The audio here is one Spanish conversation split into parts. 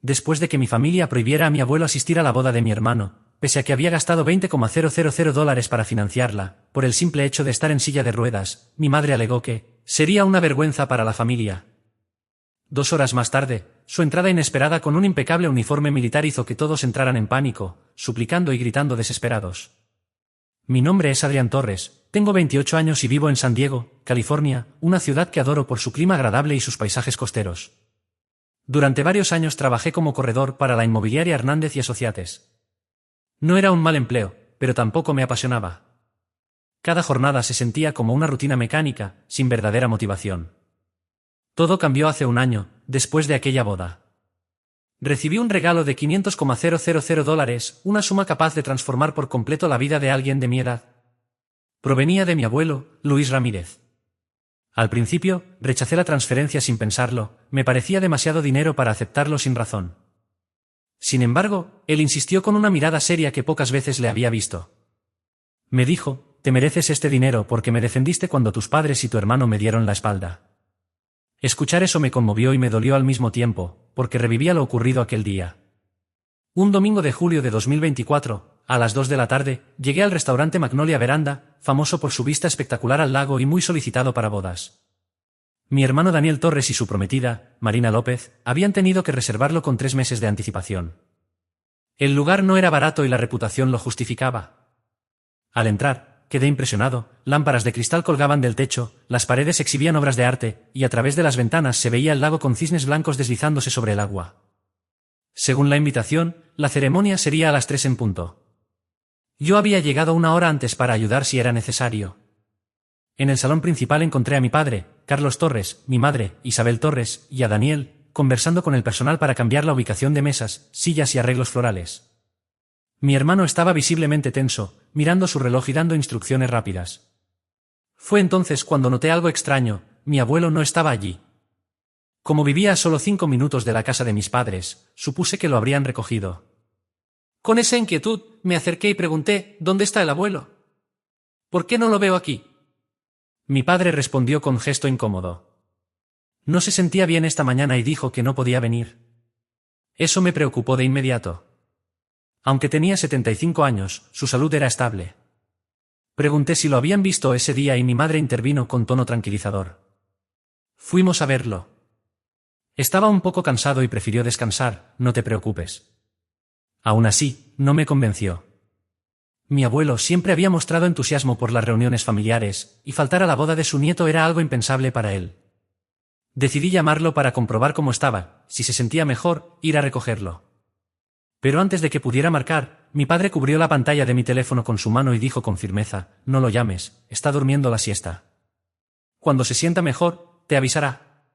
Después de que mi familia prohibiera a mi abuelo asistir a la boda de mi hermano, pese a que había gastado $20,000 para financiarla, por el simple hecho de estar en silla de ruedas, mi madre alegó que sería una vergüenza para la familia. 2 horas más tarde, su entrada inesperada con un impecable uniforme militar hizo que todos entraran en pánico, suplicando y gritando desesperados. Mi nombre es Adrián Torres, tengo 28 años y vivo en San Diego, California, una ciudad que adoro por su clima agradable y sus paisajes costeros. Durante varios años trabajé como corredor para la inmobiliaria Hernández y Asociates. No era un mal empleo, pero tampoco me apasionaba. Cada jornada se sentía como una rutina mecánica, sin verdadera motivación. Todo cambió hace un año, después de aquella boda. Recibí un regalo de $500,000, una suma capaz de transformar por completo la vida de alguien de mi edad. Provenía de mi abuelo, Luis Ramírez. Al principio, rechacé la transferencia sin pensarlo, me parecía demasiado dinero para aceptarlo sin razón. Sin embargo, él insistió con una mirada seria que pocas veces le había visto. Me dijo, te mereces este dinero porque me defendiste cuando tus padres y tu hermano me dieron la espalda. Escuchar eso me conmovió y me dolió al mismo tiempo, porque revivía lo ocurrido aquel día. Un domingo de julio de 2024, a las 2 de la tarde, llegué al restaurante Magnolia Veranda, famoso por su vista espectacular al lago y muy solicitado para bodas. Mi hermano Daniel Torres y su prometida, Marina López, habían tenido que reservarlo con 3 meses de anticipación. El lugar no era barato y la reputación lo justificaba. Al entrar, quedé impresionado, lámparas de cristal colgaban del techo, las paredes exhibían obras de arte, y a través de las ventanas se veía el lago con cisnes blancos deslizándose sobre el agua. Según la invitación, la ceremonia sería a las 3 en punto. Yo había llegado 1 hora antes para ayudar si era necesario. En el salón principal encontré a mi padre, Carlos Torres, mi madre, Isabel Torres, y a Daniel, conversando con el personal para cambiar la ubicación de mesas, sillas y arreglos florales. Mi hermano estaba visiblemente tenso, mirando su reloj y dando instrucciones rápidas. Fue entonces cuando noté algo extraño, mi abuelo no estaba allí. Como vivía a solo 5 minutos de la casa de mis padres, supuse que lo habrían recogido. Con esa inquietud, me acerqué y pregunté, ¿dónde está el abuelo? ¿Por qué no lo veo aquí? Mi padre respondió con gesto incómodo. No se sentía bien esta mañana y dijo que no podía venir. Eso me preocupó de inmediato. Aunque tenía 75 años, su salud era estable. Pregunté si lo habían visto ese día y mi madre intervino con tono tranquilizador. Fuimos a verlo. Estaba un poco cansado y prefirió descansar, no te preocupes. Aún así, no me convenció. Mi abuelo siempre había mostrado entusiasmo por las reuniones familiares, y faltar a la boda de su nieto era algo impensable para él. Decidí llamarlo para comprobar cómo estaba, si se sentía mejor, ir a recogerlo. Pero antes de que pudiera marcar, mi padre cubrió la pantalla de mi teléfono con su mano y dijo con firmeza, no lo llames, está durmiendo la siesta. Cuando se sienta mejor, te avisará.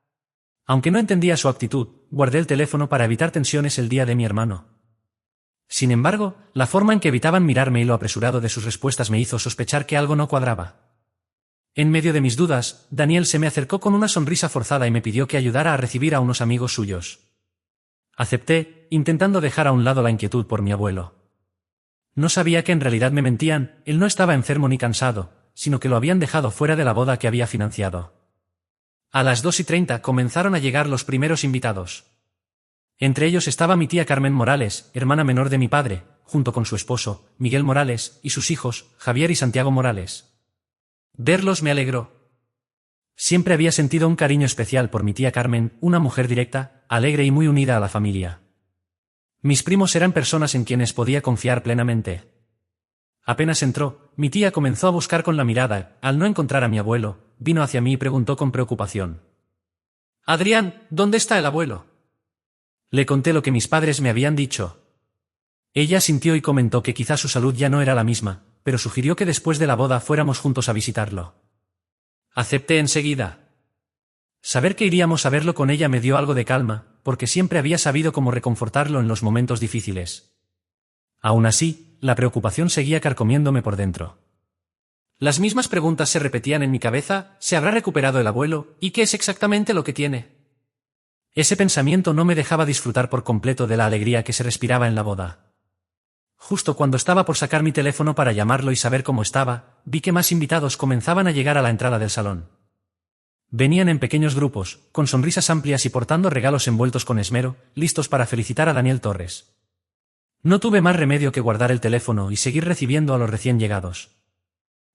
Aunque no entendía su actitud, guardé el teléfono para evitar tensiones el día de mi hermano. Sin embargo, la forma en que evitaban mirarme y lo apresurado de sus respuestas me hizo sospechar que algo no cuadraba. En medio de mis dudas, Daniel se me acercó con una sonrisa forzada y me pidió que ayudara a recibir a unos amigos suyos. Acepté, intentando dejar a un lado la inquietud por mi abuelo. No sabía que en realidad me mentían, él no estaba enfermo ni cansado, sino que lo habían dejado fuera de la boda que había financiado. A las 2:30 comenzaron a llegar los primeros invitados. Entre ellos estaba mi tía Carmen Morales, hermana menor de mi padre, junto con su esposo, Miguel Morales, y sus hijos, Javier y Santiago Morales. Verlos me alegró. Siempre había sentido un cariño especial por mi tía Carmen, una mujer directa, alegre y muy unida a la familia. Mis primos eran personas en quienes podía confiar plenamente. Apenas entró, mi tía comenzó a buscar con la mirada, al no encontrar a mi abuelo, vino hacia mí y preguntó con preocupación. «Adrián, ¿dónde está el abuelo?» Le conté lo que mis padres me habían dicho. Ella asintió y comentó que quizá su salud ya no era la misma, pero sugirió que después de la boda fuéramos juntos a visitarlo. Acepté enseguida. Saber que iríamos a verlo con ella me dio algo de calma, porque siempre había sabido cómo reconfortarlo en los momentos difíciles. Aún así, la preocupación seguía carcomiéndome por dentro. Las mismas preguntas se repetían en mi cabeza, ¿se habrá recuperado el abuelo? ¿Y qué es exactamente lo que tiene? Ese pensamiento no me dejaba disfrutar por completo de la alegría que se respiraba en la boda. Justo cuando estaba por sacar mi teléfono para llamarlo y saber cómo estaba, vi que más invitados comenzaban a llegar a la entrada del salón. Venían en pequeños grupos, con sonrisas amplias y portando regalos envueltos con esmero, listos para felicitar a Daniel Torres. No tuve más remedio que guardar el teléfono y seguir recibiendo a los recién llegados.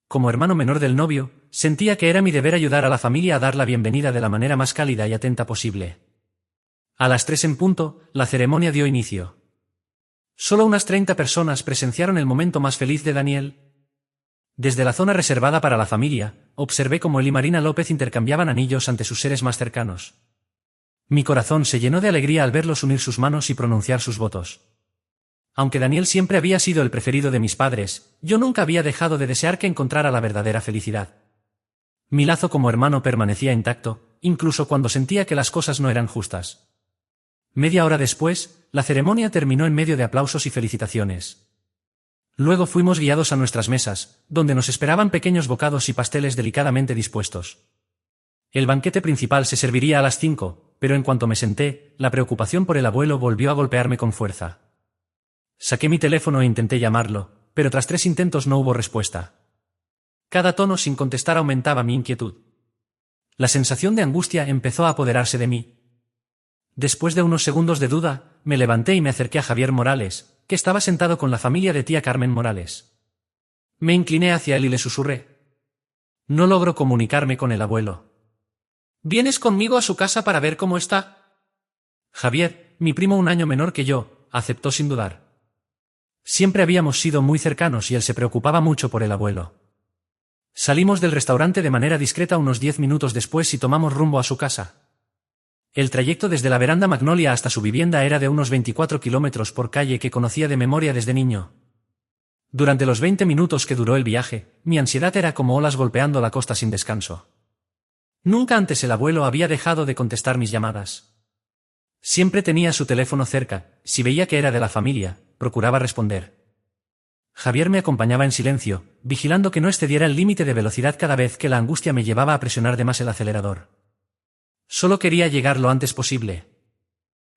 Como hermano menor del novio, sentía que era mi deber ayudar a la familia a dar la bienvenida de la manera más cálida y atenta posible. A las 3 en punto, la ceremonia dio inicio. Solo unas 30 personas presenciaron el momento más feliz de Daniel. Desde la zona reservada para la familia, observé cómo él y Marina López intercambiaban anillos ante sus seres más cercanos. Mi corazón se llenó de alegría al verlos unir sus manos y pronunciar sus votos. Aunque Daniel siempre había sido el preferido de mis padres, yo nunca había dejado de desear que encontrara la verdadera felicidad. Mi lazo como hermano permanecía intacto, incluso cuando sentía que las cosas no eran justas. Media hora después, la ceremonia terminó en medio de aplausos y felicitaciones. Luego fuimos guiados a nuestras mesas, donde nos esperaban pequeños bocados y pasteles delicadamente dispuestos. El banquete principal se serviría a las 5, pero en cuanto me senté, la preocupación por el abuelo volvió a golpearme con fuerza. Saqué mi teléfono e intenté llamarlo, pero tras 3 intentos no hubo respuesta. Cada tono sin contestar aumentaba mi inquietud. La sensación de angustia empezó a apoderarse de mí. Después de unos segundos de duda, me levanté y me acerqué a Javier Morales, que estaba sentado con la familia de tía Carmen Morales. Me incliné hacia él y le susurré. No logro comunicarme con el abuelo. ¿Vienes conmigo a su casa para ver cómo está? Javier, mi primo un año menor que yo, aceptó sin dudar. Siempre habíamos sido muy cercanos y él se preocupaba mucho por el abuelo. Salimos del restaurante de manera discreta unos 10 minutos después y tomamos rumbo a su casa. El trayecto desde la veranda Magnolia hasta su vivienda era de unos 24 kilómetros por calle que conocía de memoria desde niño. Durante los 20 minutos que duró el viaje, mi ansiedad era como olas golpeando la costa sin descanso. Nunca antes el abuelo había dejado de contestar mis llamadas. Siempre tenía su teléfono cerca, si veía que era de la familia, procuraba responder. Javier me acompañaba en silencio, vigilando que no excediera el límite de velocidad cada vez que la angustia me llevaba a presionar de más el acelerador. Solo quería llegar lo antes posible.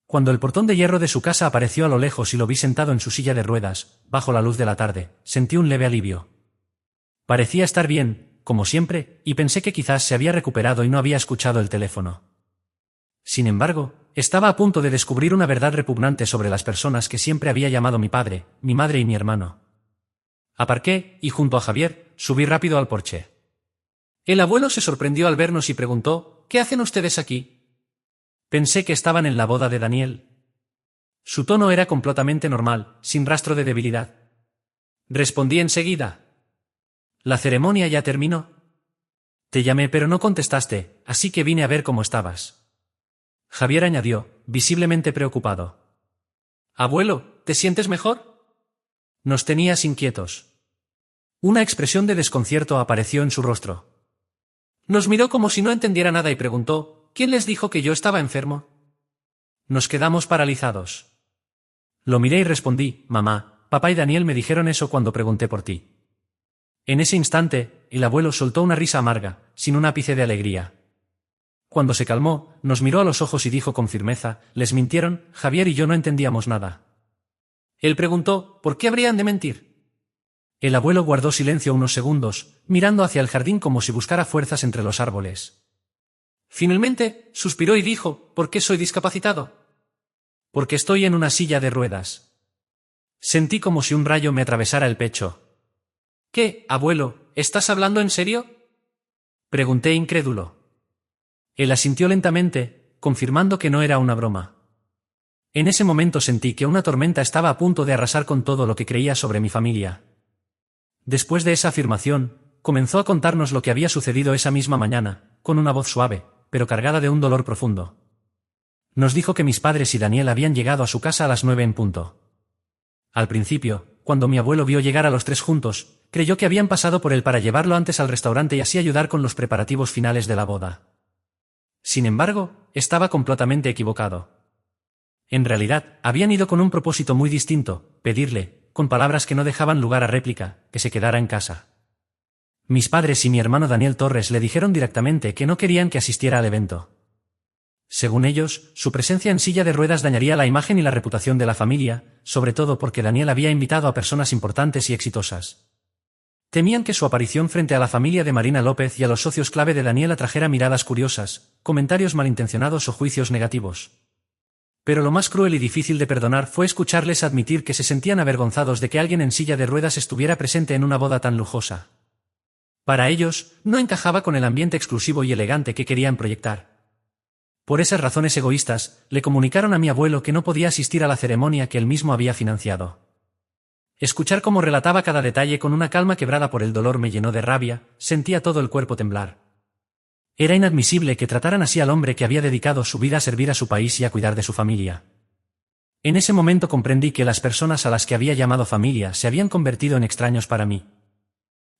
Cuando el portón de hierro de su casa apareció a lo lejos y lo vi sentado en su silla de ruedas, bajo la luz de la tarde, sentí un leve alivio. Parecía estar bien, como siempre, y pensé que quizás se había recuperado y no había escuchado el teléfono. Sin embargo, estaba a punto de descubrir una verdad repugnante sobre las personas que siempre había llamado mi padre, mi madre y mi hermano. Aparqué, y junto a Javier, subí rápido al porche. El abuelo se sorprendió al vernos y preguntó, ¿qué hacen ustedes aquí? Pensé que estaban en la boda de Daniel. Su tono era completamente normal, sin rastro de debilidad. Respondí enseguida. ¿La ceremonia ya terminó? Te llamé pero no contestaste, así que vine a ver cómo estabas. Javier añadió, visiblemente preocupado. Abuelo, ¿te sientes mejor? Nos tenías inquietos. Una expresión de desconcierto apareció en su rostro. Nos miró como si no entendiera nada y preguntó, ¿quién les dijo que yo estaba enfermo? Nos quedamos paralizados. Lo miré y respondí, mamá, papá y Daniel me dijeron eso cuando pregunté por ti. En ese instante, el abuelo soltó una risa amarga, sin un ápice de alegría. Cuando se calmó, nos miró a los ojos y dijo con firmeza, les mintieron, Javier y yo no entendíamos nada. Él preguntó, ¿por qué habrían de mentir? El abuelo guardó silencio unos segundos, mirando hacia el jardín como si buscara fuerzas entre los árboles. Finalmente, suspiró y dijo, ¿por qué soy discapacitado? Porque estoy en una silla de ruedas. Sentí como si un rayo me atravesara el pecho. ¿Qué, abuelo, estás hablando en serio? Pregunté incrédulo. Él asintió lentamente, confirmando que no era una broma. En ese momento sentí que una tormenta estaba a punto de arrasar con todo lo que creía sobre mi familia. Después de esa afirmación, comenzó a contarnos lo que había sucedido esa misma mañana, con una voz suave, pero cargada de un dolor profundo. Nos dijo que mis padres y Daniel habían llegado a su casa a las 9 en punto. Al principio, cuando mi abuelo vio llegar a los 3 juntos, creyó que habían pasado por él para llevarlo antes al restaurante y así ayudar con los preparativos finales de la boda. Sin embargo, estaba completamente equivocado. En realidad, habían ido con un propósito muy distinto, pedirle, con palabras que no dejaban lugar a réplica, que se quedara en casa. Mis padres y mi hermano Daniel Torres le dijeron directamente que no querían que asistiera al evento. Según ellos, su presencia en silla de ruedas dañaría la imagen y la reputación de la familia, sobre todo porque Daniel había invitado a personas importantes y exitosas. Temían que su aparición frente a la familia de Marina López y a los socios clave de Daniel atrajera miradas curiosas, comentarios malintencionados o juicios negativos. Pero lo más cruel y difícil de perdonar fue escucharles admitir que se sentían avergonzados de que alguien en silla de ruedas estuviera presente en una boda tan lujosa. Para ellos, no encajaba con el ambiente exclusivo y elegante que querían proyectar. Por esas razones egoístas, le comunicaron a mi abuelo que no podía asistir a la ceremonia que él mismo había financiado. Escuchar cómo relataba cada detalle con una calma quebrada por el dolor me llenó de rabia, sentía todo el cuerpo temblar. Era inadmisible que trataran así al hombre que había dedicado su vida a servir a su país y a cuidar de su familia. En ese momento comprendí que las personas a las que había llamado familia se habían convertido en extraños para mí.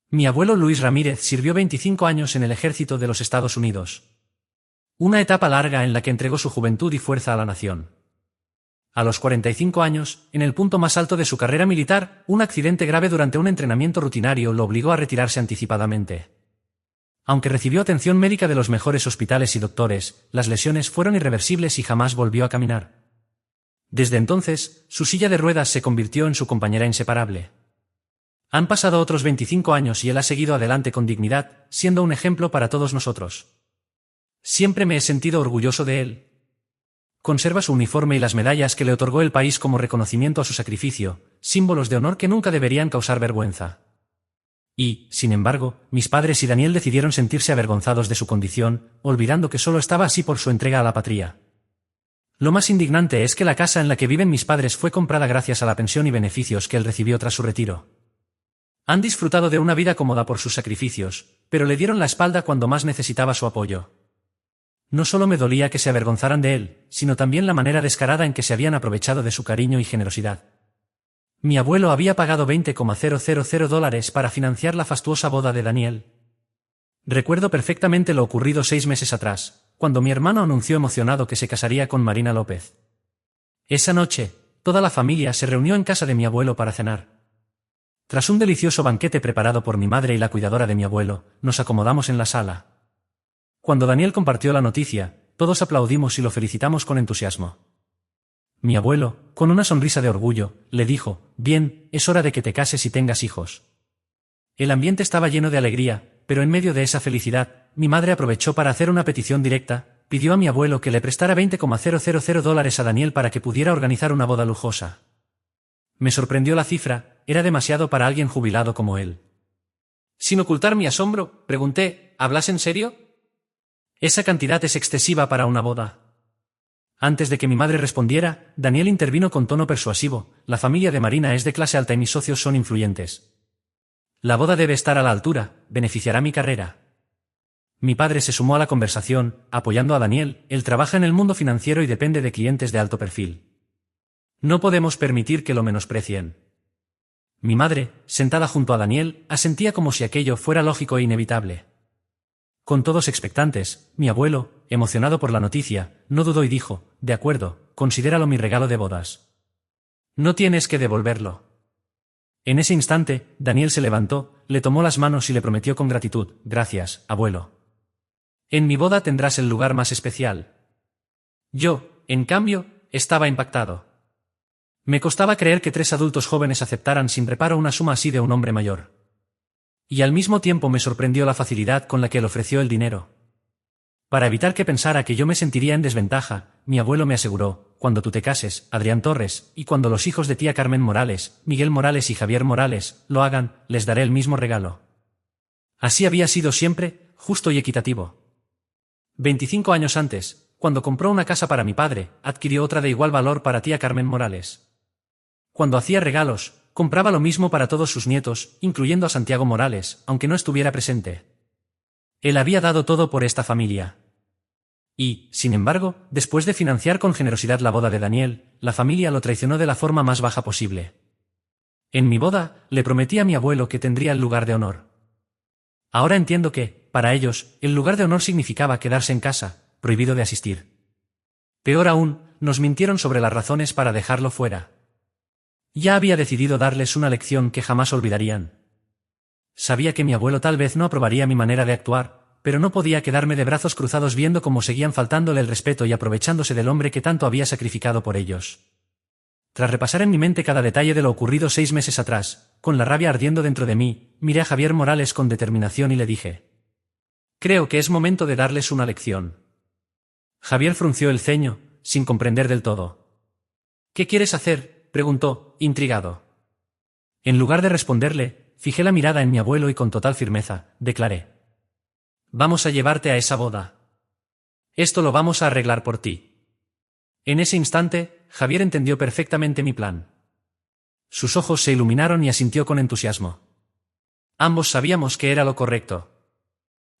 Mi abuelo Luis Ramírez sirvió 25 años en el ejército de los Estados Unidos. Una etapa larga en la que entregó su juventud y fuerza a la nación. A los 45 años, en el punto más alto de su carrera militar, un accidente grave durante un entrenamiento rutinario lo obligó a retirarse anticipadamente. Aunque recibió atención médica de los mejores hospitales y doctores, las lesiones fueron irreversibles y jamás volvió a caminar. Desde entonces, su silla de ruedas se convirtió en su compañera inseparable. Han pasado otros 25 años y él ha seguido adelante con dignidad, siendo un ejemplo para todos nosotros. Siempre me he sentido orgulloso de él. Conserva su uniforme y las medallas que le otorgó el país como reconocimiento a su sacrificio, símbolos de honor que nunca deberían causar vergüenza. Y, sin embargo, mis padres y Daniel decidieron sentirse avergonzados de su condición, olvidando que solo estaba así por su entrega a la patria. Lo más indignante es que la casa en la que viven mis padres fue comprada gracias a la pensión y beneficios que él recibió tras su retiro. Han disfrutado de una vida cómoda por sus sacrificios, pero le dieron la espalda cuando más necesitaba su apoyo. No solo me dolía que se avergonzaran de él, sino también la manera descarada en que se habían aprovechado de su cariño y generosidad. Mi abuelo había pagado $20,000 para financiar la fastuosa boda de Daniel. Recuerdo perfectamente lo ocurrido 6 meses atrás, cuando mi hermano anunció emocionado que se casaría con Marina López. Esa noche, toda la familia se reunió en casa de mi abuelo para cenar. Tras un delicioso banquete preparado por mi madre y la cuidadora de mi abuelo, nos acomodamos en la sala. Cuando Daniel compartió la noticia, todos aplaudimos y lo felicitamos con entusiasmo. Mi abuelo, con una sonrisa de orgullo, le dijo: «Bien, es hora de que te cases y tengas hijos». El ambiente estaba lleno de alegría, pero en medio de esa felicidad, mi madre aprovechó para hacer una petición directa, pidió a mi abuelo que le prestara $20,000 a Daniel para que pudiera organizar una boda lujosa. Me sorprendió la cifra, era demasiado para alguien jubilado como él. Sin ocultar mi asombro, pregunté: «¿Hablas en serio? Esa cantidad es excesiva para una boda». Antes de que mi madre respondiera, Daniel intervino con tono persuasivo: «La familia de Marina es de clase alta y mis socios son influyentes. La boda debe estar a la altura, beneficiará mi carrera». Mi padre se sumó a la conversación, apoyando a Daniel: «Él trabaja en el mundo financiero y depende de clientes de alto perfil. No podemos permitir que lo menosprecien». Mi madre, sentada junto a Daniel, asentía como si aquello fuera lógico e inevitable. Con todos expectantes, mi abuelo, emocionado por la noticia, no dudó y dijo: «De acuerdo, considéralo mi regalo de bodas. No tienes que devolverlo». En ese instante, Daniel se levantó, le tomó las manos y le prometió con gratitud: «Gracias, abuelo. En mi boda tendrás el lugar más especial». Yo, en cambio, estaba impactado. Me costaba creer que 3 adultos jóvenes aceptaran sin reparo una suma así de un hombre mayor. Y al mismo tiempo me sorprendió la facilidad con la que él ofreció el dinero. Para evitar que pensara que yo me sentiría en desventaja, mi abuelo me aseguró: «Cuando tú te cases, Adrián Torres, y cuando los hijos de tía Carmen Morales, Miguel Morales y Javier Morales, lo hagan, les daré el mismo regalo». Así había sido siempre, justo y equitativo. 25 años antes, cuando compró una casa para mi padre, adquirió otra de igual valor para tía Carmen Morales. Cuando hacía regalos, compraba lo mismo para todos sus nietos, incluyendo a Santiago Morales, aunque no estuviera presente. Él había dado todo por esta familia. Y, sin embargo, después de financiar con generosidad la boda de Daniel, la familia lo traicionó de la forma más baja posible. En mi boda, le prometí a mi abuelo que tendría el lugar de honor. Ahora entiendo que, para ellos, el lugar de honor significaba quedarse en casa, prohibido de asistir. Peor aún, nos mintieron sobre las razones para dejarlo fuera. Ya había decidido darles una lección que jamás olvidarían. Sabía que mi abuelo tal vez no aprobaría mi manera de actuar, pero no podía quedarme de brazos cruzados viendo cómo seguían faltándole el respeto y aprovechándose del hombre que tanto había sacrificado por ellos. Tras repasar en mi mente cada detalle de lo ocurrido 6 meses atrás, con la rabia ardiendo dentro de mí, miré a Javier Morales con determinación y le dije: «Creo que es momento de darles una lección». Javier frunció el ceño, sin comprender del todo. «¿Qué quieres hacer?», preguntó, intrigado. En lugar de responderle, fijé la mirada en mi abuelo y con total firmeza, declaré: «Vamos a llevarte a esa boda. Esto lo vamos a arreglar por ti». En ese instante, Javier entendió perfectamente mi plan. Sus ojos se iluminaron y asintió con entusiasmo. Ambos sabíamos que era lo correcto.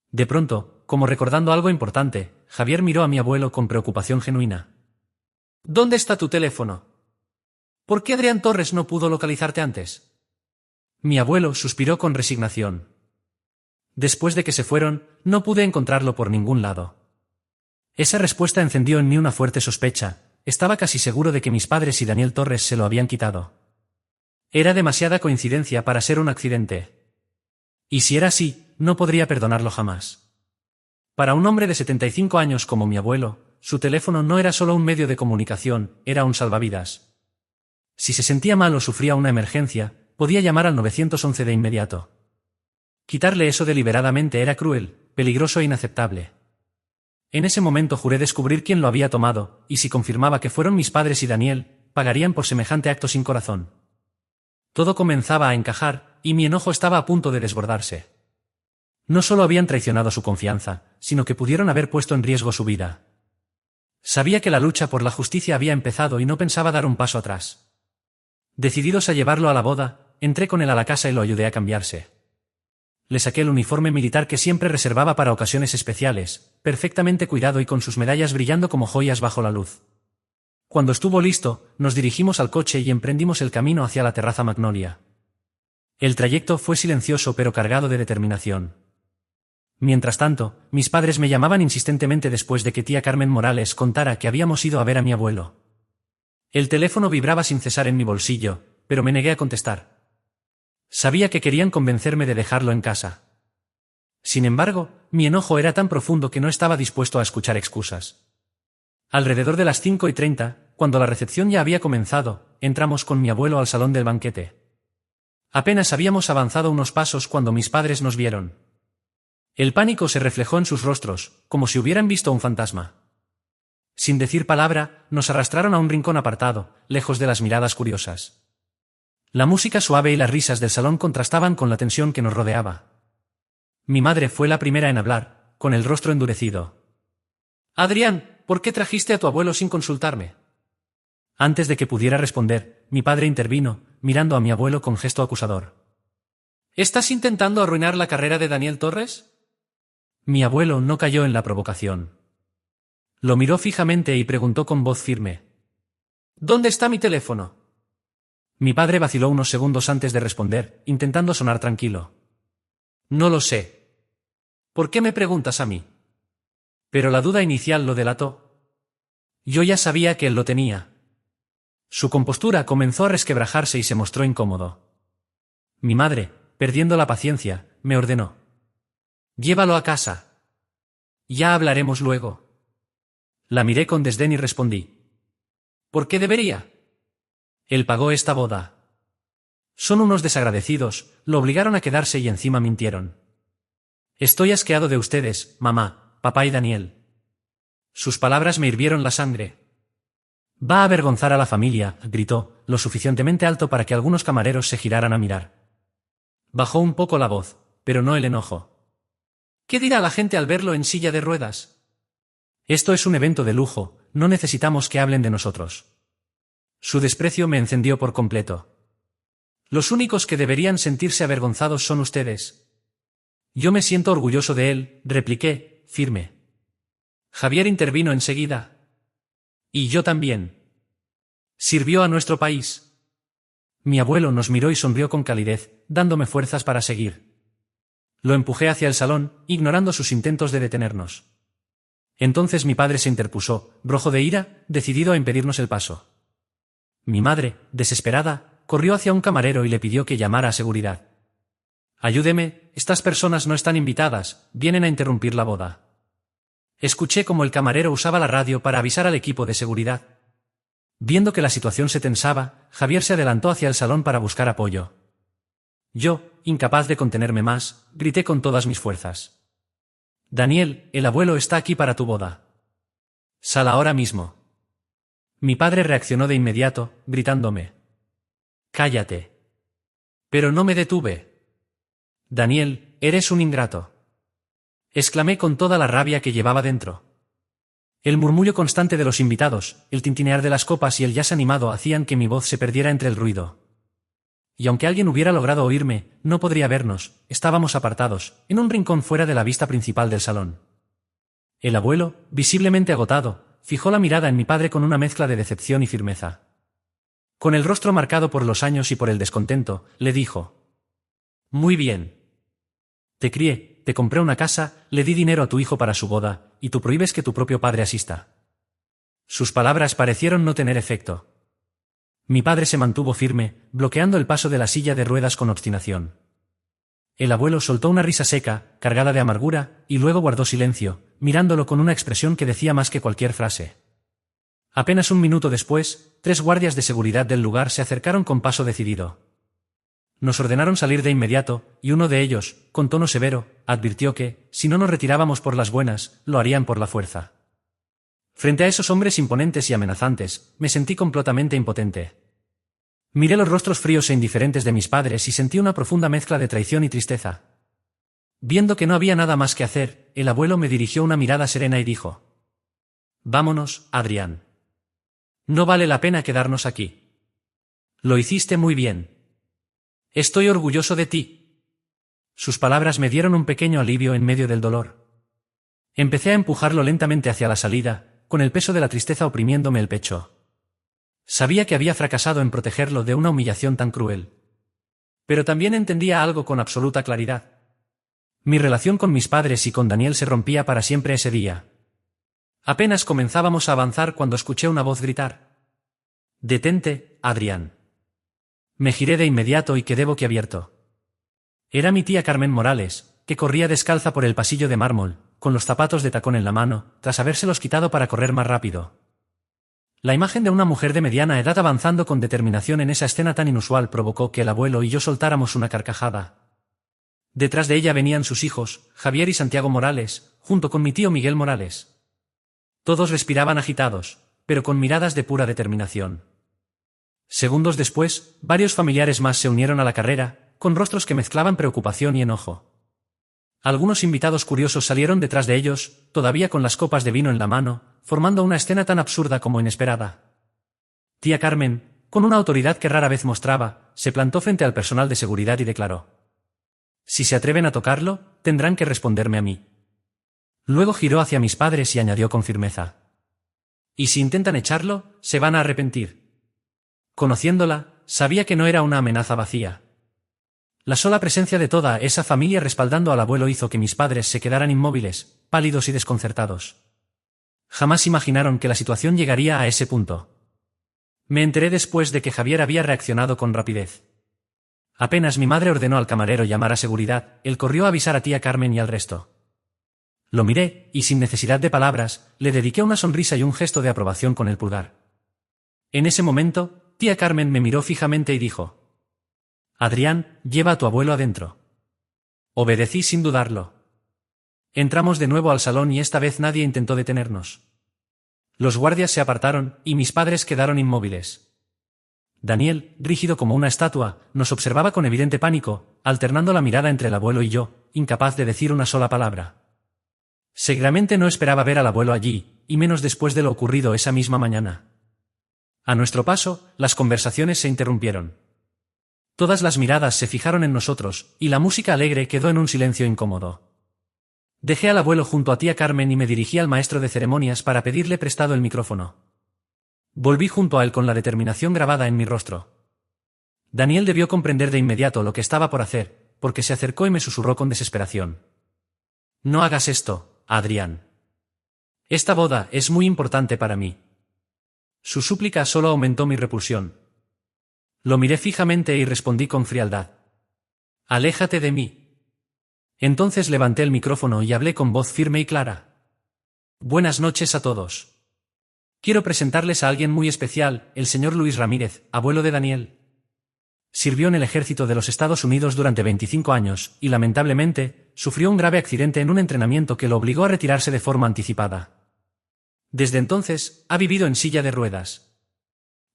De pronto, como recordando algo importante, Javier miró a mi abuelo con preocupación genuina. «¿Dónde está tu teléfono? ¿Por qué Adrián Torres no pudo localizarte antes?». Mi abuelo suspiró con resignación. «Después de que se fueron, no pude encontrarlo por ningún lado». Esa respuesta encendió en mí una fuerte sospecha. Estaba casi seguro de que mis padres y Daniel Torres se lo habían quitado. Era demasiada coincidencia para ser un accidente. Y si era así, no podría perdonarlo jamás. Para un hombre de 75 años como mi abuelo, su teléfono no era solo un medio de comunicación, era un salvavidas. Si se sentía mal o sufría una emergencia, podía llamar al 911 de inmediato. Quitarle eso deliberadamente era cruel, peligroso e inaceptable. En ese momento juré descubrir quién lo había tomado, y si confirmaba que fueron mis padres y Daniel, pagarían por semejante acto sin corazón. Todo comenzaba a encajar, y mi enojo estaba a punto de desbordarse. No solo habían traicionado su confianza, sino que pudieron haber puesto en riesgo su vida. Sabía que la lucha por la justicia había empezado y no pensaba dar un paso atrás. Decididos a llevarlo a la boda, entré con él a la casa y lo ayudé a cambiarse. Le saqué el uniforme militar que siempre reservaba para ocasiones especiales, perfectamente cuidado y con sus medallas brillando como joyas bajo la luz. Cuando estuvo listo, nos dirigimos al coche y emprendimos el camino hacia la terraza Magnolia. El trayecto fue silencioso pero cargado de determinación. Mientras tanto, mis padres me llamaban insistentemente después de que tía Carmen Morales contara que habíamos ido a ver a mi abuelo. El teléfono vibraba sin cesar en mi bolsillo, pero me negué a contestar. Sabía que querían convencerme de dejarlo en casa. Sin embargo, mi enojo era tan profundo que no estaba dispuesto a escuchar excusas. Alrededor de las 5:30, cuando la recepción ya había comenzado, entramos con mi abuelo al salón del banquete. Apenas habíamos avanzado unos pasos cuando mis padres nos vieron. El pánico se reflejó en sus rostros, como si hubieran visto un fantasma. Sin decir palabra, nos arrastraron a un rincón apartado, lejos de las miradas curiosas. La música suave y las risas del salón contrastaban con la tensión que nos rodeaba. Mi madre fue la primera en hablar, con el rostro endurecido. «Adrián, ¿por qué trajiste a tu abuelo sin consultarme?». Antes de que pudiera responder, mi padre intervino, mirando a mi abuelo con gesto acusador. «¿Estás intentando arruinar la carrera de Daniel Torres?». Mi abuelo no cayó en la provocación. Lo miró fijamente y preguntó con voz firme: «¿Dónde está mi teléfono?». Mi padre vaciló unos segundos antes de responder, intentando sonar tranquilo. «No lo sé». «¿Por qué me preguntas a mí?». Pero la duda inicial lo delató. Yo ya sabía que él lo tenía. Su compostura comenzó a resquebrajarse y se mostró incómodo. Mi madre, perdiendo la paciencia, me ordenó: «Llévalo a casa. Ya hablaremos luego». La miré con desdén y respondí: «¿Por qué debería? Él pagó esta boda. Son unos desagradecidos, lo obligaron a quedarse y encima mintieron. Estoy asqueado de ustedes, mamá, papá y Daniel». Sus palabras me hirvieron la sangre. «Va a avergonzar a la familia», gritó, lo suficientemente alto para que algunos camareros se giraran a mirar. Bajó un poco la voz, pero no el enojo. «¿Qué dirá la gente al verlo en silla de ruedas?». «Esto es un evento de lujo, no necesitamos que hablen de nosotros». Su desprecio me encendió por completo. «Los únicos que deberían sentirse avergonzados son ustedes». «Yo me siento orgulloso de él», repliqué, firme. Javier intervino enseguida. «Y yo también. Sirvió a nuestro país». Mi abuelo nos miró y sonrió con calidez, dándome fuerzas para seguir. Lo empujé hacia el salón, ignorando sus intentos de detenernos. Entonces mi padre se interpuso, rojo de ira, decidido a impedirnos el paso. Mi madre, desesperada, corrió hacia un camarero y le pidió que llamara a seguridad. «Ayúdeme, estas personas no están invitadas, vienen a interrumpir la boda». Escuché cómo el camarero usaba la radio para avisar al equipo de seguridad. Viendo que la situación se tensaba, Javier se adelantó hacia el salón para buscar apoyo. Yo, incapaz de contenerme más, grité con todas mis fuerzas. Daniel, el abuelo está aquí para tu boda. Sal ahora mismo. Mi padre reaccionó de inmediato, gritándome. Cállate. Pero no me detuve. Daniel, eres un ingrato. Exclamé con toda la rabia que llevaba dentro. El murmullo constante de los invitados, el tintinear de las copas y el jazz animado hacían que mi voz se perdiera entre el ruido. Y aunque alguien hubiera logrado oírme, no podría vernos, estábamos apartados, en un rincón fuera de la vista principal del salón. El abuelo, visiblemente agotado, fijó la mirada en mi padre con una mezcla de decepción y firmeza. Con el rostro marcado por los años y por el descontento, le dijo: Muy bien. Te crié, te compré una casa, le di dinero a tu hijo para su boda, y tú prohíbes que tu propio padre asista. Sus palabras parecieron no tener efecto. Mi padre se mantuvo firme, bloqueando el paso de la silla de ruedas con obstinación. El abuelo soltó una risa seca, cargada de amargura, y luego guardó silencio, mirándolo con una expresión que decía más que cualquier frase. Apenas un minuto después, 3 guardias de seguridad del lugar se acercaron con paso decidido. Nos ordenaron salir de inmediato, y uno de ellos, con tono severo, advirtió que, si no nos retirábamos por las buenas, lo harían por la fuerza. Frente a esos hombres imponentes y amenazantes, me sentí completamente impotente. Miré los rostros fríos e indiferentes de mis padres y sentí una profunda mezcla de traición y tristeza. Viendo que no había nada más que hacer, el abuelo me dirigió una mirada serena y dijo: Vámonos, Adrián. No vale la pena quedarnos aquí. Lo hiciste muy bien. Estoy orgulloso de ti. Sus palabras me dieron un pequeño alivio en medio del dolor. Empecé a empujarlo lentamente hacia la salida, con el peso de la tristeza oprimiéndome el pecho. Sabía que había fracasado en protegerlo de una humillación tan cruel. Pero también entendía algo con absoluta claridad. Mi relación con mis padres y con Daniel se rompía para siempre ese día. Apenas comenzábamos a avanzar cuando escuché una voz gritar: Detente, Adrián. Me giré de inmediato y quedé boquiabierto. Era mi tía Carmen Morales, que corría descalza por el pasillo de mármol, con los zapatos de tacón en la mano, tras habérselos quitado para correr más rápido. La imagen de una mujer de mediana edad avanzando con determinación en esa escena tan inusual provocó que el abuelo y yo soltáramos una carcajada. Detrás de ella venían sus hijos, Javier y Santiago Morales, junto con mi tío Miguel Morales. Todos respiraban agitados, pero con miradas de pura determinación. Segundos después, varios familiares más se unieron a la carrera, con rostros que mezclaban preocupación y enojo. Algunos invitados curiosos salieron detrás de ellos, todavía con las copas de vino en la mano, formando una escena tan absurda como inesperada. Tía Carmen, con una autoridad que rara vez mostraba, se plantó frente al personal de seguridad y declaró: Si se atreven a tocarlo, tendrán que responderme a mí. Luego giró hacia mis padres y añadió con firmeza: Y si intentan echarlo, se van a arrepentir. Conociéndola, sabía que no era una amenaza vacía. La sola presencia de toda esa familia respaldando al abuelo hizo que mis padres se quedaran inmóviles, pálidos y desconcertados. Jamás imaginaron que la situación llegaría a ese punto. Me enteré después de que Javier había reaccionado con rapidez. Apenas mi madre ordenó al camarero llamar a seguridad, él corrió a avisar a tía Carmen y al resto. Lo miré, y sin necesidad de palabras, le dediqué una sonrisa y un gesto de aprobación con el pulgar. En ese momento, tía Carmen me miró fijamente y dijo: Adrián, lleva a tu abuelo adentro. Obedecí sin dudarlo. Entramos de nuevo al salón y esta vez nadie intentó detenernos. Los guardias se apartaron, y mis padres quedaron inmóviles. Daniel, rígido como una estatua, nos observaba con evidente pánico, alternando la mirada entre el abuelo y yo, incapaz de decir una sola palabra. Seguramente no esperaba ver al abuelo allí, y menos después de lo ocurrido esa misma mañana. A nuestro paso, las conversaciones se interrumpieron. Todas las miradas se fijaron en nosotros, y la música alegre quedó en un silencio incómodo. Dejé al abuelo junto a tía Carmen y me dirigí al maestro de ceremonias para pedirle prestado el micrófono. Volví junto a él con la determinación grabada en mi rostro. Daniel debió comprender de inmediato lo que estaba por hacer, porque se acercó y me susurró con desesperación: No hagas esto, Adrián. Esta boda es muy importante para mí. Su súplica solo aumentó mi repulsión. Lo miré fijamente y respondí con frialdad: Aléjate de mí. Entonces levanté el micrófono y hablé con voz firme y clara: Buenas noches a todos. Quiero presentarles a alguien muy especial, el señor Luis Ramírez, abuelo de Daniel. Sirvió en el ejército de los Estados Unidos durante 25 años, y lamentablemente, sufrió un grave accidente en un entrenamiento que lo obligó a retirarse de forma anticipada. Desde entonces, ha vivido en silla de ruedas.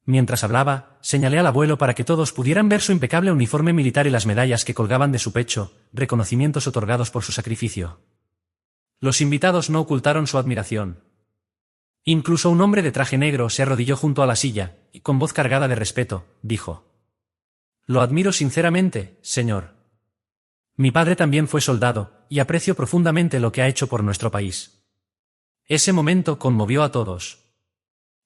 Mientras hablaba, señalé al abuelo para que todos pudieran ver su impecable uniforme militar y las medallas que colgaban de su pecho, reconocimientos otorgados por su sacrificio. Los invitados no ocultaron su admiración. Incluso un hombre de traje negro se arrodilló junto a la silla, y con voz cargada de respeto, dijo: «Lo admiro sinceramente, señor. Mi padre también fue soldado, y aprecio profundamente lo que ha hecho por nuestro país». Ese momento conmovió a todos.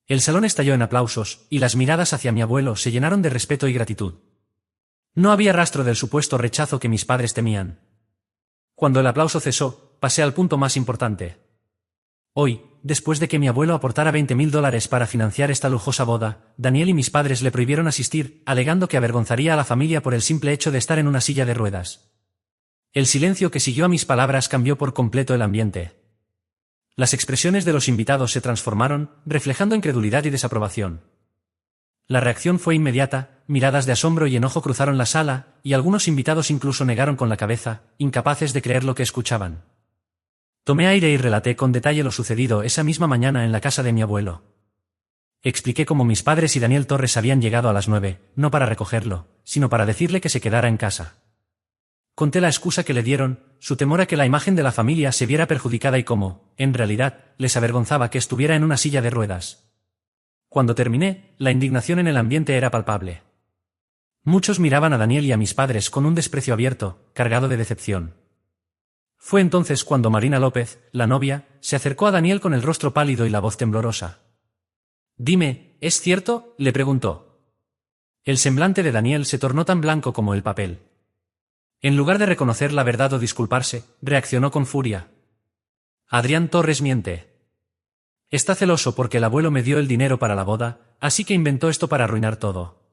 El salón estalló en aplausos, y las miradas hacia mi abuelo se llenaron de respeto y gratitud. No había rastro del supuesto rechazo que mis padres temían. Cuando el aplauso cesó, pasé al punto más importante. Hoy, después de que mi abuelo aportara $20.000 para financiar esta lujosa boda, Daniel y mis padres le prohibieron asistir, alegando que avergonzaría a la familia por el simple hecho de estar en una silla de ruedas. El silencio que siguió a mis palabras cambió por completo el ambiente. Las expresiones de los invitados se transformaron, reflejando incredulidad y desaprobación. La reacción fue inmediata, miradas de asombro y enojo cruzaron la sala, y algunos invitados incluso negaron con la cabeza, incapaces de creer lo que escuchaban. Tomé aire y relaté con detalle lo sucedido esa misma mañana en la casa de mi abuelo. Expliqué cómo mis padres y Daniel Torres habían llegado a las 9, no para recogerlo, sino para decirle que se quedara en casa. Conté la excusa que le dieron, su temor a que la imagen de la familia se viera perjudicada y cómo, en realidad, les avergonzaba que estuviera en una silla de ruedas. Cuando terminé, la indignación en el ambiente era palpable. Muchos miraban a Daniel y a mis padres con un desprecio abierto, cargado de decepción. Fue entonces cuando Marina López, la novia, se acercó a Daniel con el rostro pálido y la voz temblorosa. «Dime, ¿es cierto?», le preguntó. El semblante de Daniel se tornó tan blanco como el papel. En lugar de reconocer la verdad o disculparse, reaccionó con furia. «Adrián Torres miente. Está celoso porque el abuelo me dio el dinero para la boda, así que inventó esto para arruinar todo.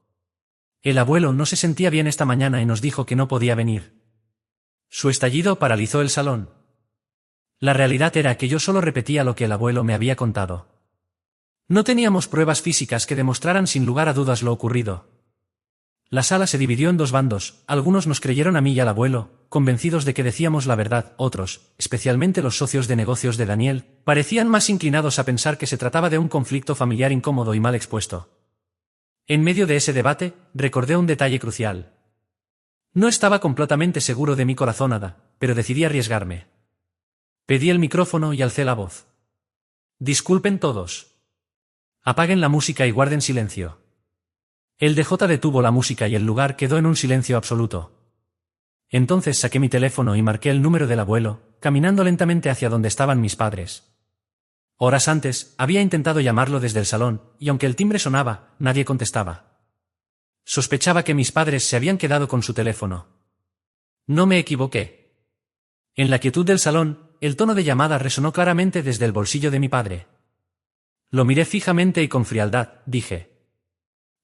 El abuelo no se sentía bien esta mañana y nos dijo que no podía venir». Su estallido paralizó el salón. La realidad era que yo solo repetía lo que el abuelo me había contado. No teníamos pruebas físicas que demostraran sin lugar a dudas lo ocurrido. La sala se dividió en dos bandos, algunos nos creyeron a mí y al abuelo, convencidos de que decíamos la verdad, otros, especialmente los socios de negocios de Daniel, parecían más inclinados a pensar que se trataba de un conflicto familiar incómodo y mal expuesto. En medio de ese debate, recordé un detalle crucial. No estaba completamente seguro de mi corazonada, pero decidí arriesgarme. Pedí el micrófono y alcé la voz. «Disculpen todos. Apaguen la música y guarden silencio». El DJ detuvo la música y el lugar quedó en un silencio absoluto. Entonces saqué mi teléfono y marqué el número del abuelo, caminando lentamente hacia donde estaban mis padres. Horas antes, había intentado llamarlo desde el salón, y aunque el timbre sonaba, nadie contestaba. Sospechaba que mis padres se habían quedado con su teléfono. No me equivoqué. En la quietud del salón, el tono de llamada resonó claramente desde el bolsillo de mi padre. Lo miré fijamente y con frialdad, dije: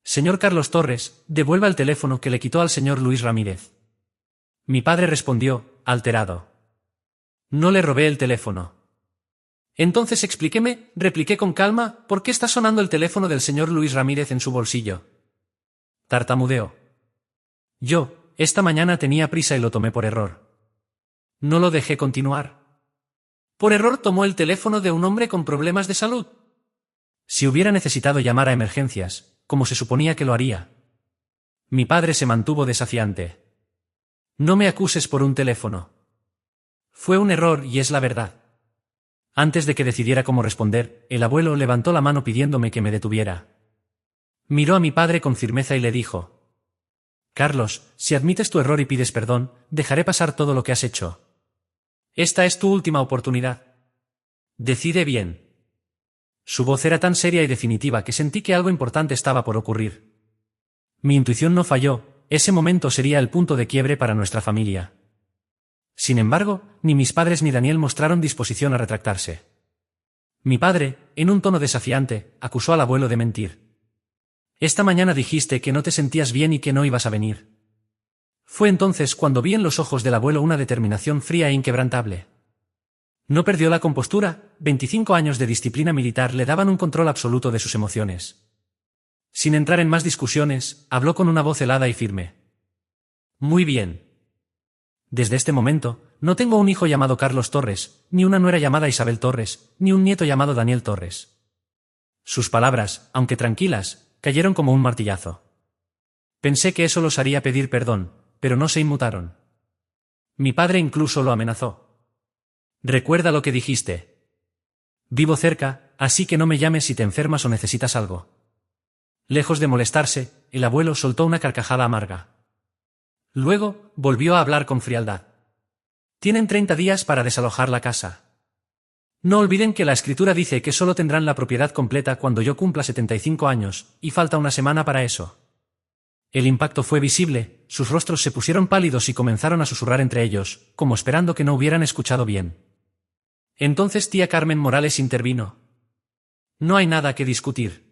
«Señor Carlos Torres, devuelva el teléfono que le quitó al señor Luis Ramírez». Mi padre respondió, alterado: «No le robé el teléfono». «Entonces explíqueme», repliqué con calma, «¿por qué está sonando el teléfono del señor Luis Ramírez en su bolsillo?». Tartamudeó. «Yo, esta mañana tenía prisa y lo tomé por error». No lo dejé continuar. «¿Por error tomó el teléfono de un hombre con problemas de salud?». Si hubiera necesitado llamar a emergencias, como se suponía que lo haría. Mi padre se mantuvo desafiante. «No me acuses por un teléfono. Fue un error y es la verdad». Antes de que decidiera cómo responder, el abuelo levantó la mano pidiéndome que me detuviera. Miró a mi padre con firmeza y le dijo: «Carlos, si admites tu error y pides perdón, dejaré pasar todo lo que has hecho. Esta es tu última oportunidad. Decide bien». Su voz era tan seria y definitiva que sentí que algo importante estaba por ocurrir. Mi intuición no falló, ese momento sería el punto de quiebre para nuestra familia. Sin embargo, ni mis padres ni Daniel mostraron disposición a retractarse. Mi padre, en un tono desafiante, acusó al abuelo de mentir. «Esta mañana dijiste que no te sentías bien y que no ibas a venir». Fue entonces cuando vi en los ojos del abuelo una determinación fría e inquebrantable. No perdió la compostura, 25 años de disciplina militar le daban un control absoluto de sus emociones. Sin entrar en más discusiones, habló con una voz helada y firme. Muy bien. Desde este momento, no tengo un hijo llamado Carlos Torres, ni una nuera llamada Isabel Torres, ni un nieto llamado Daniel Torres. Sus palabras, aunque tranquilas, cayeron como un martillazo. Pensé que eso los haría pedir perdón, pero no se inmutaron. Mi padre incluso lo amenazó. Recuerda lo que dijiste. Vivo cerca, así que no me llames si te enfermas o necesitas algo. Lejos de molestarse, el abuelo soltó una carcajada amarga. Luego, volvió a hablar con frialdad. Tienen 30 días para desalojar la casa. No olviden que la escritura dice que solo tendrán la propiedad completa cuando yo cumpla 75 años, y falta una semana para eso. El impacto fue visible, sus rostros se pusieron pálidos y comenzaron a susurrar entre ellos, como esperando que no hubieran escuchado bien. Entonces tía Carmen Morales intervino. No hay nada que discutir.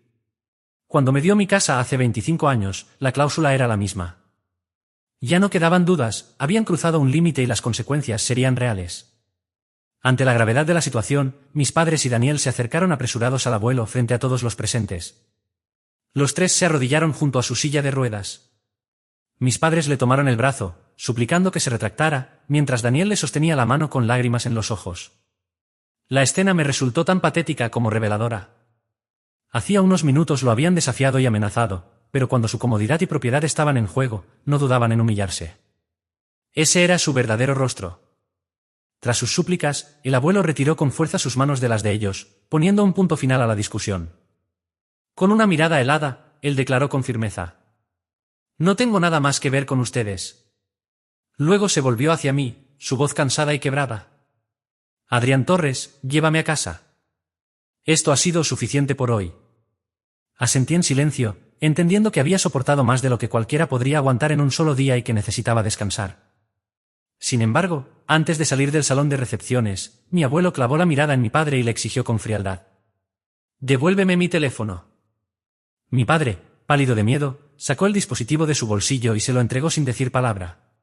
Cuando me dio mi casa hace 25 años, la cláusula era la misma. Ya no quedaban dudas, habían cruzado un límite y las consecuencias serían reales. Ante la gravedad de la situación, mis padres y Daniel se acercaron apresurados al abuelo frente a todos los presentes. Los tres se arrodillaron junto a su silla de ruedas. Mis padres le tomaron el brazo, suplicando que se retractara, mientras Daniel le sostenía la mano con lágrimas en los ojos. La escena me resultó tan patética como reveladora. Hacía unos minutos lo habían desafiado y amenazado, pero cuando su comodidad y propiedad estaban en juego, no dudaban en humillarse. Ese era su verdadero rostro. Tras sus súplicas, el abuelo retiró con fuerza sus manos de las de ellos, poniendo un punto final a la discusión. Con una mirada helada, él declaró con firmeza: «No tengo nada más que ver con ustedes». Luego se volvió hacia mí, su voz cansada y quebrada. «Adrián Torres, llévame a casa. Esto ha sido suficiente por hoy». Asentí en silencio, entendiendo que había soportado más de lo que cualquiera podría aguantar en un solo día y que necesitaba descansar. Sin embargo, antes de salir del salón de recepciones, mi abuelo clavó la mirada en mi padre y le exigió con frialdad: «Devuélveme mi teléfono». Mi padre, pálido de miedo, sacó el dispositivo de su bolsillo y se lo entregó sin decir palabra.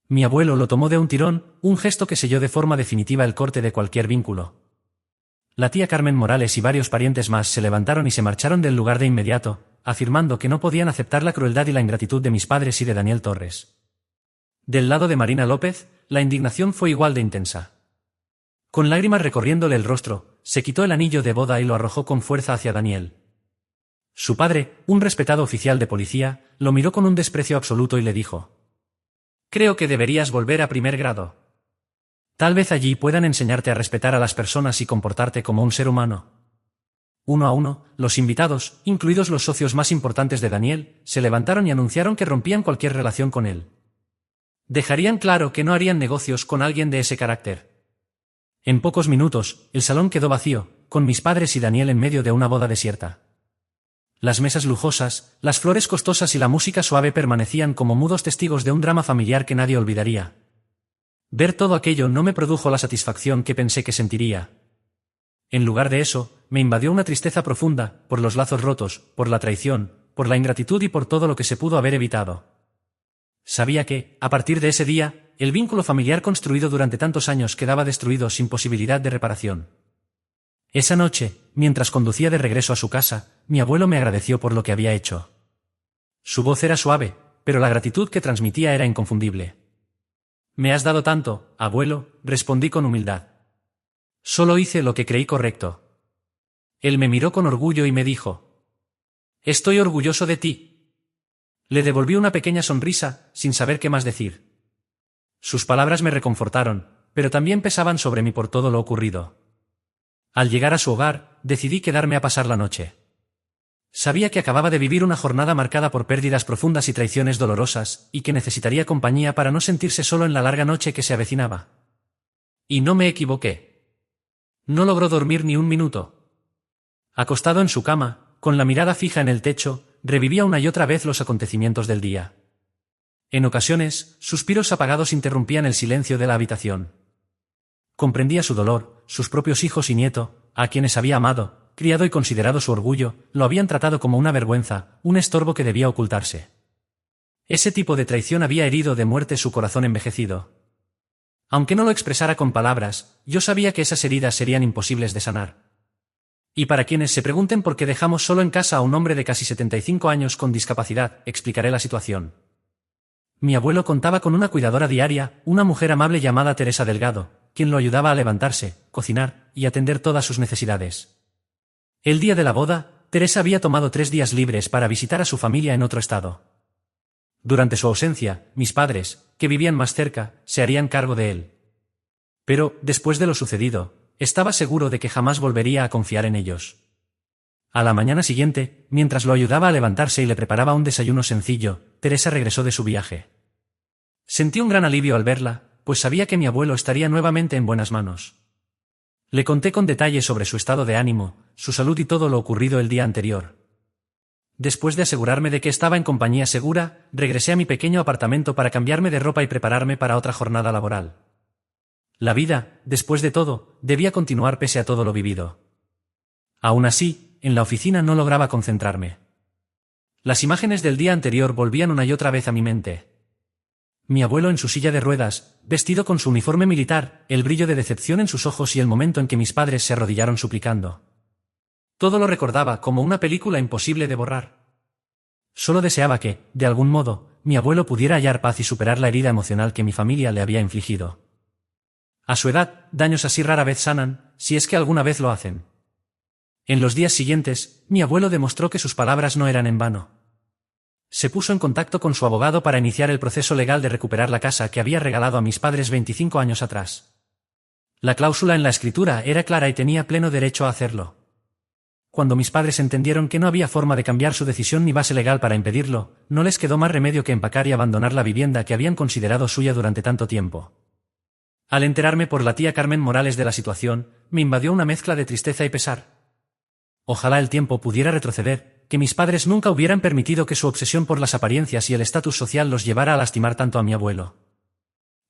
Mi abuelo lo tomó de un tirón, un gesto que selló de forma definitiva el corte de cualquier vínculo. La tía Carmen Morales y varios parientes más se levantaron y se marcharon del lugar de inmediato, afirmando que no podían aceptar la crueldad y la ingratitud de mis padres y de Daniel Torres. Del lado de Marina López, la indignación fue igual de intensa. Con lágrimas recorriéndole el rostro, se quitó el anillo de boda y lo arrojó con fuerza hacia Daniel. Su padre, un respetado oficial de policía, lo miró con un desprecio absoluto y le dijo: «Creo que deberías volver a primer grado. Tal vez allí puedan enseñarte a respetar a las personas y comportarte como un ser humano». Uno a uno, los invitados, incluidos los socios más importantes de Daniel, se levantaron y anunciaron que rompían cualquier relación con él. Dejarían claro que no harían negocios con alguien de ese carácter. En pocos minutos, el salón quedó vacío, con mis padres y Daniel en medio de una boda desierta. Las mesas lujosas, las flores costosas y la música suave permanecían como mudos testigos de un drama familiar que nadie olvidaría. Ver todo aquello no me produjo la satisfacción que pensé que sentiría. En lugar de eso, me invadió una tristeza profunda, por los lazos rotos, por la traición, por la ingratitud y por todo lo que se pudo haber evitado. Sabía que, a partir de ese día, el vínculo familiar construido durante tantos años quedaba destruido sin posibilidad de reparación. Esa noche, mientras conducía de regreso a su casa, mi abuelo me agradeció por lo que había hecho. Su voz era suave, pero la gratitud que transmitía era inconfundible. «Me has dado tanto, abuelo», respondí con humildad. «Solo hice lo que creí correcto». Él me miró con orgullo y me dijo: «Estoy orgulloso de ti». Le devolví una pequeña sonrisa, sin saber qué más decir. Sus palabras me reconfortaron, pero también pesaban sobre mí por todo lo ocurrido. Al llegar a su hogar, decidí quedarme a pasar la noche. Sabía que acababa de vivir una jornada marcada por pérdidas profundas y traiciones dolorosas, y que necesitaría compañía para no sentirse solo en la larga noche que se avecinaba. Y no me equivoqué. No logró dormir ni un minuto. Acostado en su cama, con la mirada fija en el techo, revivía una y otra vez los acontecimientos del día. En ocasiones, suspiros apagados interrumpían el silencio de la habitación. Comprendía su dolor, sus propios hijos y nieto, a quienes había amado, criado y considerado su orgullo, lo habían tratado como una vergüenza, un estorbo que debía ocultarse. Ese tipo de traición había herido de muerte su corazón envejecido. Aunque no lo expresara con palabras, yo sabía que esas heridas serían imposibles de sanar. Y para quienes se pregunten por qué dejamos solo en casa a un hombre de casi 75 años con discapacidad, explicaré la situación. Mi abuelo contaba con una cuidadora diaria, una mujer amable llamada Teresa Delgado, quien lo ayudaba a levantarse, cocinar y atender todas sus necesidades. El día de la boda, Teresa había tomado 3 días libres para visitar a su familia en otro estado. Durante su ausencia, mis padres, que vivían más cerca, se harían cargo de él. Pero, después de lo sucedido, estaba seguro de que jamás volvería a confiar en ellos. A la mañana siguiente, mientras lo ayudaba a levantarse y le preparaba un desayuno sencillo, Teresa regresó de su viaje. Sentí un gran alivio al verla, pues sabía que mi abuelo estaría nuevamente en buenas manos. Le conté con detalle sobre su estado de ánimo, su salud y todo lo ocurrido el día anterior. Después de asegurarme de que estaba en compañía segura, regresé a mi pequeño apartamento para cambiarme de ropa y prepararme para otra jornada laboral. La vida, después de todo, debía continuar pese a todo lo vivido. Aún así, en la oficina no lograba concentrarme. Las imágenes del día anterior volvían una y otra vez a mi mente. Mi abuelo en su silla de ruedas, vestido con su uniforme militar, el brillo de decepción en sus ojos y el momento en que mis padres se arrodillaron suplicando. Todo lo recordaba como una película imposible de borrar. Solo deseaba que, de algún modo, mi abuelo pudiera hallar paz y superar la herida emocional que mi familia le había infligido. A su edad, daños así rara vez sanan, si es que alguna vez lo hacen. En los días siguientes, mi abuelo demostró que sus palabras no eran en vano. Se puso en contacto con su abogado para iniciar el proceso legal de recuperar la casa que había regalado a mis padres 25 años atrás. La cláusula en la escritura era clara y tenía pleno derecho a hacerlo. Cuando mis padres entendieron que no había forma de cambiar su decisión ni base legal para impedirlo, no les quedó más remedio que empacar y abandonar la vivienda que habían considerado suya durante tanto tiempo. Al enterarme por la tía Carmen Morales de la situación, me invadió una mezcla de tristeza y pesar. Ojalá el tiempo pudiera retroceder, que mis padres nunca hubieran permitido que su obsesión por las apariencias y el estatus social los llevara a lastimar tanto a mi abuelo.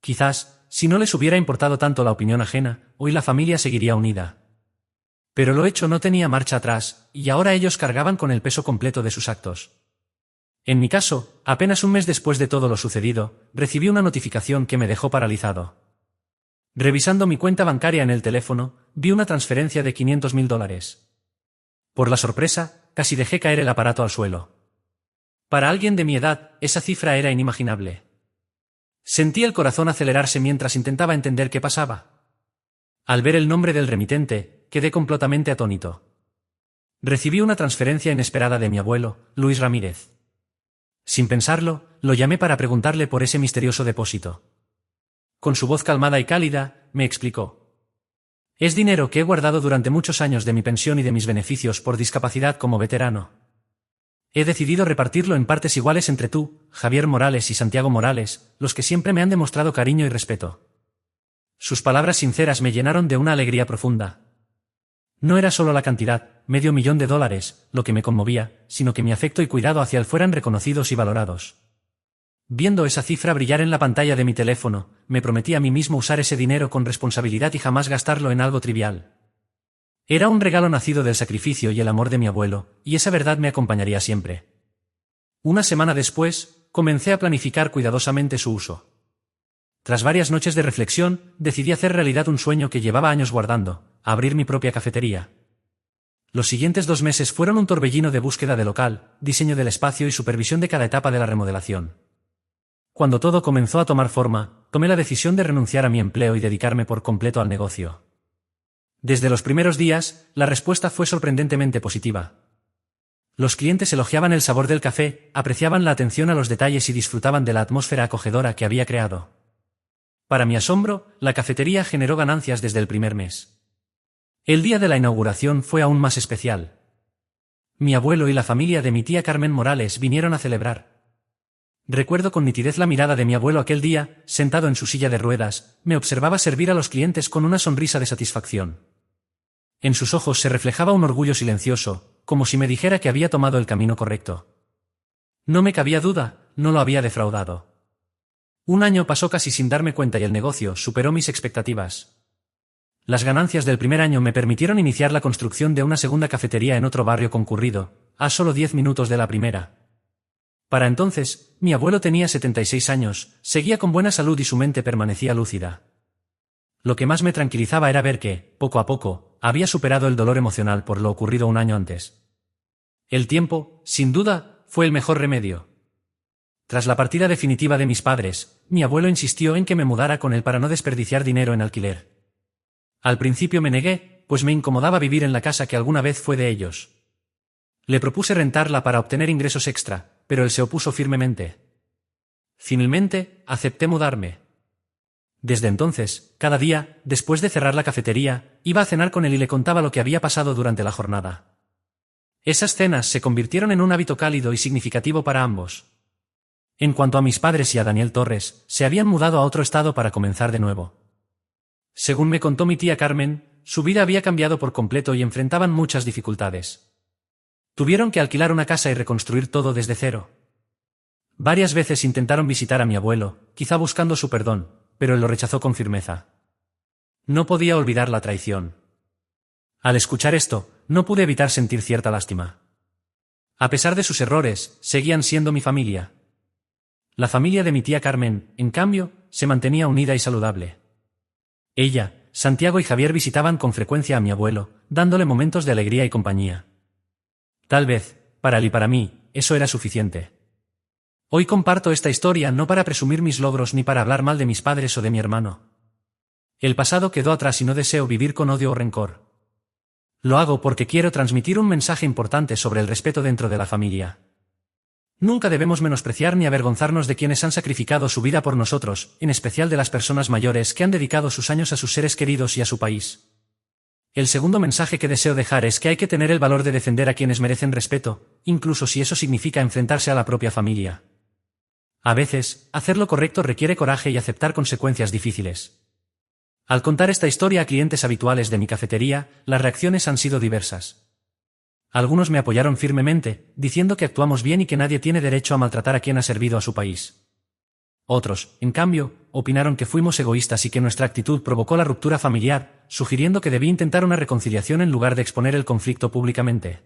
Quizás, si no les hubiera importado tanto la opinión ajena, hoy la familia seguiría unida. Pero lo hecho no tenía marcha atrás, y ahora ellos cargaban con el peso completo de sus actos. En mi caso, apenas un mes después de todo lo sucedido, recibí una notificación que me dejó paralizado. Revisando mi cuenta bancaria en el teléfono, vi una transferencia de $500.000. Por la sorpresa, casi dejé caer el aparato al suelo. Para alguien de mi edad, esa cifra era inimaginable. Sentí el corazón acelerarse mientras intentaba entender qué pasaba. Al ver el nombre del remitente, quedé completamente atónito. Recibí una transferencia inesperada de mi abuelo, Luis Ramírez. Sin pensarlo, lo llamé para preguntarle por ese misterioso depósito. Con su voz calmada y cálida, me explicó. Es dinero que he guardado durante muchos años de mi pensión y de mis beneficios por discapacidad como veterano. He decidido repartirlo en partes iguales entre tú, Javier Morales y Santiago Morales, los que siempre me han demostrado cariño y respeto. Sus palabras sinceras me llenaron de una alegría profunda. No era solo la cantidad, $500.000, lo que me conmovía, sino que mi afecto y cuidado hacia él fueran reconocidos y valorados. Viendo esa cifra brillar en la pantalla de mi teléfono, me prometí a mí mismo usar ese dinero con responsabilidad y jamás gastarlo en algo trivial. Era un regalo nacido del sacrificio y el amor de mi abuelo, y esa verdad me acompañaría siempre. Una semana después, comencé a planificar cuidadosamente su uso. Tras varias noches de reflexión, decidí hacer realidad un sueño que llevaba años guardando, abrir mi propia cafetería. Los siguientes 2 meses fueron un torbellino de búsqueda de local, diseño del espacio y supervisión de cada etapa de la remodelación. Cuando todo comenzó a tomar forma, tomé la decisión de renunciar a mi empleo y dedicarme por completo al negocio. Desde los primeros días, la respuesta fue sorprendentemente positiva. Los clientes elogiaban el sabor del café, apreciaban la atención a los detalles y disfrutaban de la atmósfera acogedora que había creado. Para mi asombro, la cafetería generó ganancias desde el primer mes. El día de la inauguración fue aún más especial. Mi abuelo y la familia de mi tía Carmen Morales vinieron a celebrar. Recuerdo con nitidez la mirada de mi abuelo aquel día, sentado en su silla de ruedas, me observaba servir a los clientes con una sonrisa de satisfacción. En sus ojos se reflejaba un orgullo silencioso, como si me dijera que había tomado el camino correcto. No me cabía duda, no lo había defraudado. Un año pasó casi sin darme cuenta y el negocio superó mis expectativas. Las ganancias del primer año me permitieron iniciar la construcción de una segunda cafetería en otro barrio concurrido, a solo 10 minutos de la primera. Para entonces, mi abuelo tenía 76 años, seguía con buena salud y su mente permanecía lúcida. Lo que más me tranquilizaba era ver que, poco a poco, había superado el dolor emocional por lo ocurrido un año antes. El tiempo, sin duda, fue el mejor remedio. Tras la partida definitiva de mis padres, mi abuelo insistió en que me mudara con él para no desperdiciar dinero en alquiler. Al principio me negué, pues me incomodaba vivir en la casa que alguna vez fue de ellos. Le propuse rentarla para obtener ingresos extra, pero él se opuso firmemente. Finalmente, acepté mudarme. Desde entonces, cada día, después de cerrar la cafetería, iba a cenar con él y le contaba lo que había pasado durante la jornada. Esas cenas se convirtieron en un hábito cálido y significativo para ambos. En cuanto a mis padres y a Daniel Torres, se habían mudado a otro estado para comenzar de nuevo. Según me contó mi tía Carmen, su vida había cambiado por completo y enfrentaban muchas dificultades. Tuvieron que alquilar una casa y reconstruir todo desde cero. Varias veces intentaron visitar a mi abuelo, quizá buscando su perdón, pero él lo rechazó con firmeza. No podía olvidar la traición. Al escuchar esto, no pude evitar sentir cierta lástima. A pesar de sus errores, seguían siendo mi familia. La familia de mi tía Carmen, en cambio, se mantenía unida y saludable. Ella, Santiago y Javier visitaban con frecuencia a mi abuelo, dándole momentos de alegría y compañía. Tal vez, para él y para mí, eso era suficiente. Hoy comparto esta historia no para presumir mis logros ni para hablar mal de mis padres o de mi hermano. El pasado quedó atrás y no deseo vivir con odio o rencor. Lo hago porque quiero transmitir un mensaje importante sobre el respeto dentro de la familia. Nunca debemos menospreciar ni avergonzarnos de quienes han sacrificado su vida por nosotros, en especial de las personas mayores que han dedicado sus años a sus seres queridos y a su país. El segundo mensaje que deseo dejar es que hay que tener el valor de defender a quienes merecen respeto, incluso si eso significa enfrentarse a la propia familia. A veces, hacer lo correcto requiere coraje y aceptar consecuencias difíciles. Al contar esta historia a clientes habituales de mi cafetería, las reacciones han sido diversas. Algunos me apoyaron firmemente, diciendo que actuamos bien y que nadie tiene derecho a maltratar a quien ha servido a su país. Otros, en cambio, opinaron que fuimos egoístas y que nuestra actitud provocó la ruptura familiar, sugiriendo que debí intentar una reconciliación en lugar de exponer el conflicto públicamente.